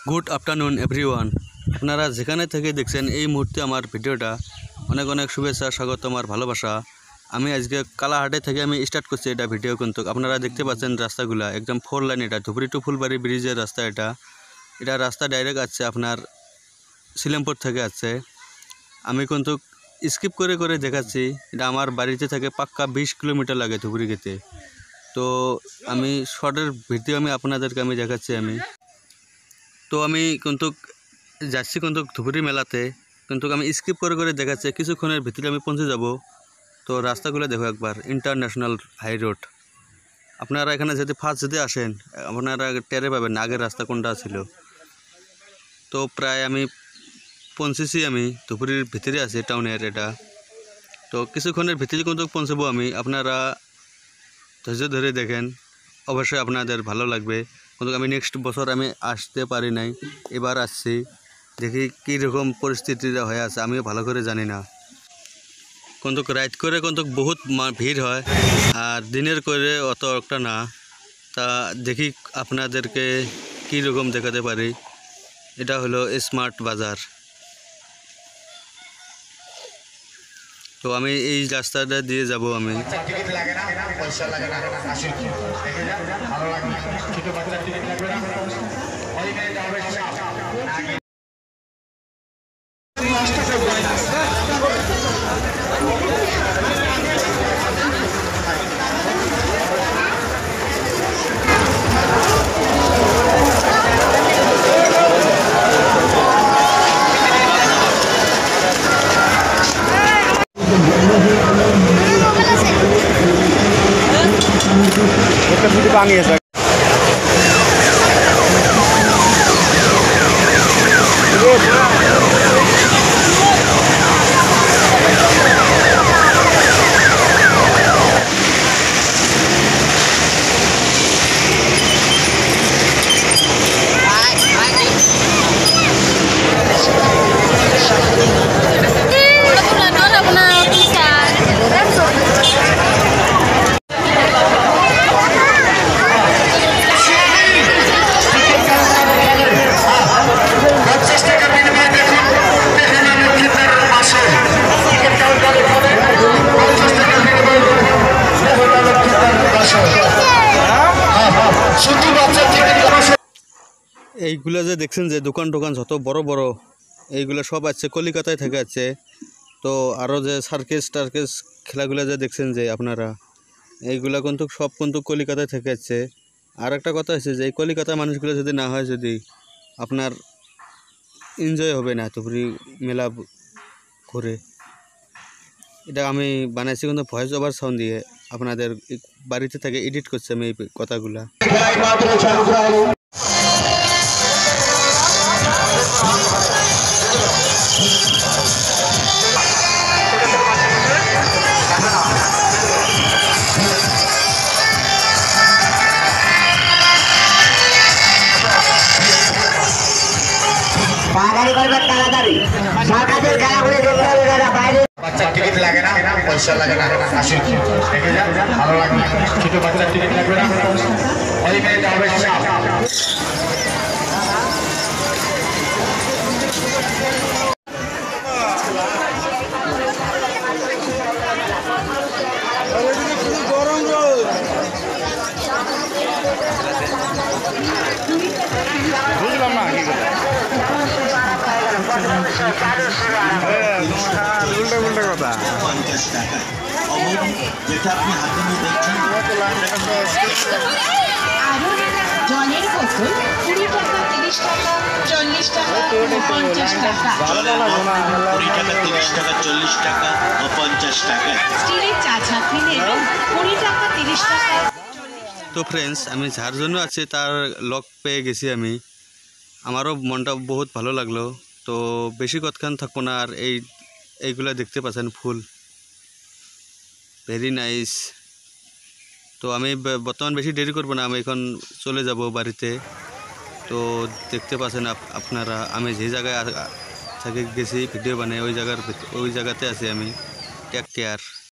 Good afternoon everyone. আপনারা যেখানে থেকে দেখছেন এই মুহূর্তে আমার ভিডিওটা, অনেক অনেক শুভেচ্ছা, স্বাগতম আর ভালোবাসা। আমি আজকে কালাহাটে থেকে আমি স্টার্ট করছি এটা ভিডিও। কিন্তু আপনারা দেখতে পাচ্ছেন রাস্তাগুলা একদম 4 লাইন, এটা ধুবড়ি টু ফুলবাড়ি ব্রিজের রাস্তা। এটা রাস্তা ডাইরেক্ট আছে আপনার সিলেমপুর থেকে আছে। আমি কিন্তু স্কিপ করে করে দেখাচ্ছি। এটা আমার বাড়িতে থেকে পাক্কা 20 কিলোমিটার লাগে ধুবড়ি যেতে। তো আমি শর্টের ভিডিও আপনাদেরকে দেখাচ্ছি। আমি কিন্তু যাচ্ছি কিন্তু ধুবড়ি মেলাতে, কিন্তু আমি স্কিপ করে করে দেখাচ্ছি। কিছুক্ষণের ভিতরে আমি পৌঁছে যাব। তো রাস্তাগুলো দেখো একবার, ইন্টারন্যাশনাল হাই রোড। আপনারা এখানে যদি ফার্স্ট যদি আসেন, আপনারা টেরে পাবেন না আগের রাস্তা কোনটা ছিল। তো প্রায় আমি পৌঁছেছি, আমি ধুবড়ির ভিতরে আছি টাউনের এটা। তো কিছুক্ষণের ভিতরে কিন্তু পৌঁছবো আমি। আপনারা ধৈর্য ধরে দেখেন, অবশ্যই আপনাদের ভালো লাগবে। কিন্তু আমি নেক্সট বছর আমি আসতে পারি নাই, এবার আসছি। দেখি কীরকম পরিস্থিতিটা হয়ে আছে, আমিও ভালো করে জানি না। কিন্তু রাইড করে কিন্তু বহুত ভিড় হয়, আর দিনের করে অত একটা না। তা দেখি আপনাদেরকে কীরকম দেখাতে পারি। এটা হলো স্মার্ট বাজার। তো আমি এই রাস্তাটা দিয়ে যাব আমি। এইগুলা যে দেখছেন যে দোকান যত বড় বড়, এইগুলা সব আছে কলিকাতায় থেকে আছে। তো আরও যে সার্কেস টার্কেস খেলাগুলো যে দেখছেন যে আপনারা, এইগুলা কিন্তু সব কিন্তু কলিকাতায় থেকে আছে। আর একটা কথা আছে যে এই কলিকাতার মানুষগুলো যদি না হয়, যদি আপনার এনজয় হবে না ধুবড়ি মেলা ঘুরে। এটা আমি বানাইছি কিন্তু ভয়েস ওভার সাউন্ড দিয়ে, আপনাদের বাড়িতে থেকে এডিট করছি আমি এই কথাগুলা। বাচ্চার টিকিট লাগে না, পয়সা লাগে না, আসুন দেখে যান, ভালো লাগবে। ছোট বাচ্চার টিকিট লাগবে না, ওই মেয়েটা হবে গরম রোদ বুঝলাম না কি উল্টা উল্টা কথা। 50 টাকা যেটা আপনি হাতে নিয়ে দেখছেন। জলের বোতল 20 টাকা, 30 টাকা, 40 টাকা, 50 টাকা। 20 টাকা, 30 টাকা, 40 টাকা ও 50 টাকা। স্টিলের চা ছাঁকনি নেবেন 20 টাকা, 30 টাকা। তো ফ্রেন্ডস, আমি যার জন্য আছি তার লক পেয়ে গেছি আমি। আমারও মনটা বহুত ভালো লাগলো। তো বেশি কতক্ষণ থাকবো না। আর এইগুলা দেখতে পাচ্ছেন ফুল, ভেরি নাইস। তো আমি বর্তমান বেশি দেরি করবো না, আমি এখন চলে যাব বাড়িতে। তো দেখতে পাচ্ছেন আপনারা, আমি যে জায়গায় থেকে গেছি ভিডিও বানাই, ওই জায়গাতে আছি আমি। Take care.